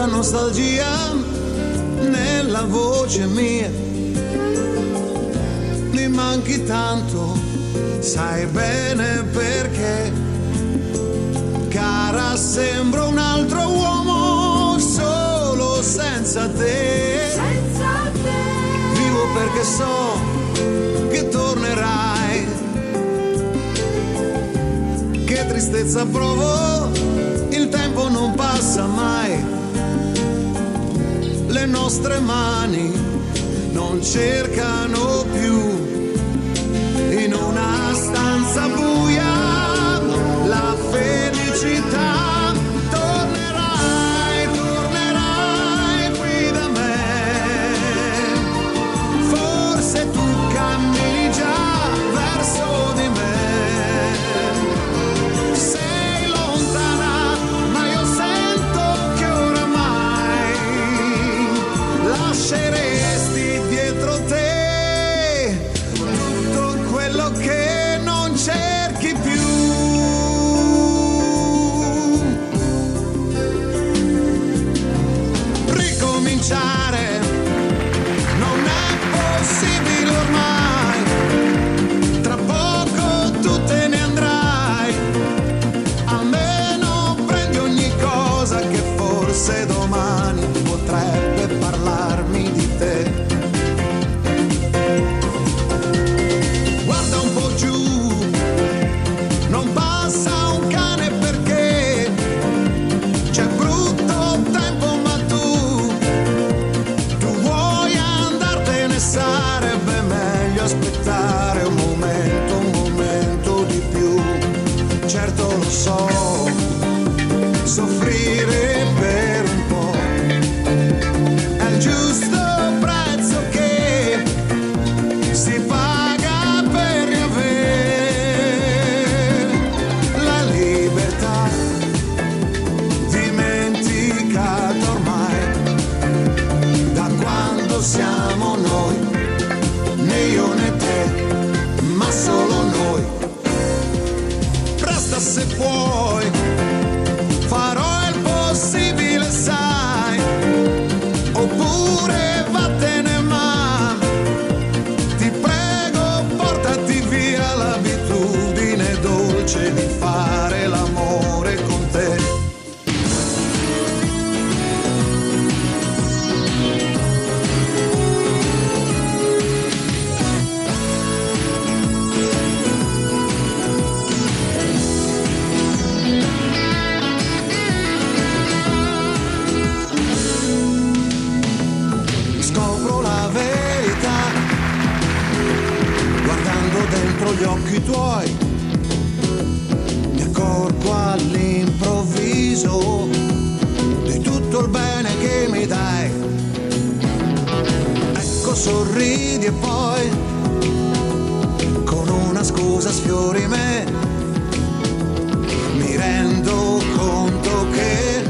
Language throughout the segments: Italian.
nostalgia nella voce mia. Mi manchi tanto, sai bene perché. Cara, sembro un altro uomo solo senza te. Senza te. Vivo perché so che tornerai. Che tristezza provo, il tempo non passa mai. Le nostre mani non cercano più in una stanza buia la felicità. Tornerai, tornerai qui da me. Forse tu cammini già verso di me. Sei lontana, ma io sento che oramai lasceresti dietro te tutto quello che non cerchi più. Ricominciare non è possibile ormai. Tra poco tu te ne andrai. Almeno prendi ogni cosa che forse domani potrebbe parlarmi di te. Guarda un po' giù, non passa un cane perché c'è brutto tempo, ma tu vuoi andartene, sarebbe meglio aspettare un momento di più. Certo lo so, soffrire per un po' è il giusto prezzo che si paga per riavere la libertà dimenticata ormai da quando siamo noi, né io né te, ma solo noi. Resta se puoi, farò il possibile, sai, oppure vattene, ma ti prego portati via l'abitudine dolce di fare l'amore con te. Scopro la verità guardando dentro gli occhi tuoi. Mi accorgo all'improvviso di tutto il bene che mi dai. Ecco, sorridi e poi con una scusa sfiori me. Mi rendo conto che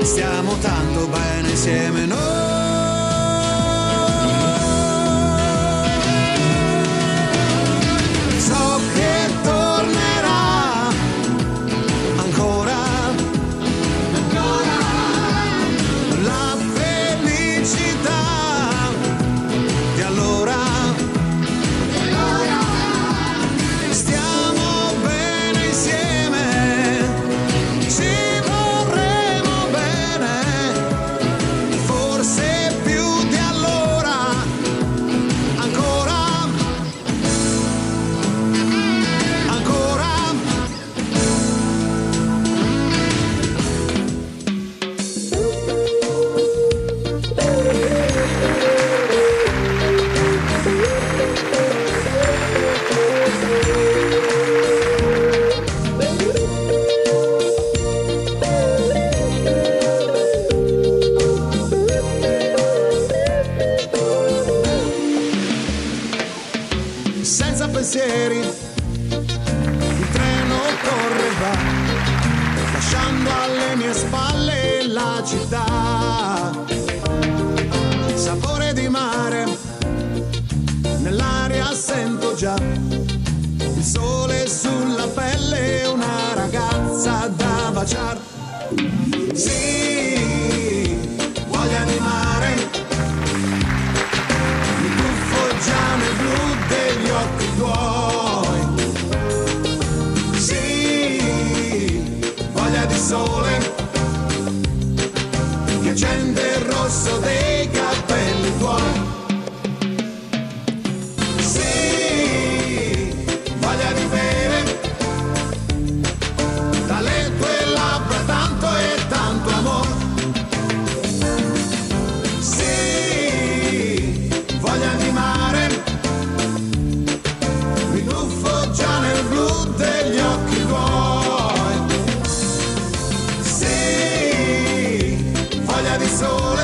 stiamo tanto bene insieme noi. So che tornerà ancora la felicità di allora. Stiamo bene insieme, ci vorremmo bene, forse più di allora, ancora, ancora. Senza pensieri, il treno correva, lasciando alle mie spalle la città. Sapore di mare, nell'aria sento già il sole sulla pelle, una ragazza da baciar. Sì, solo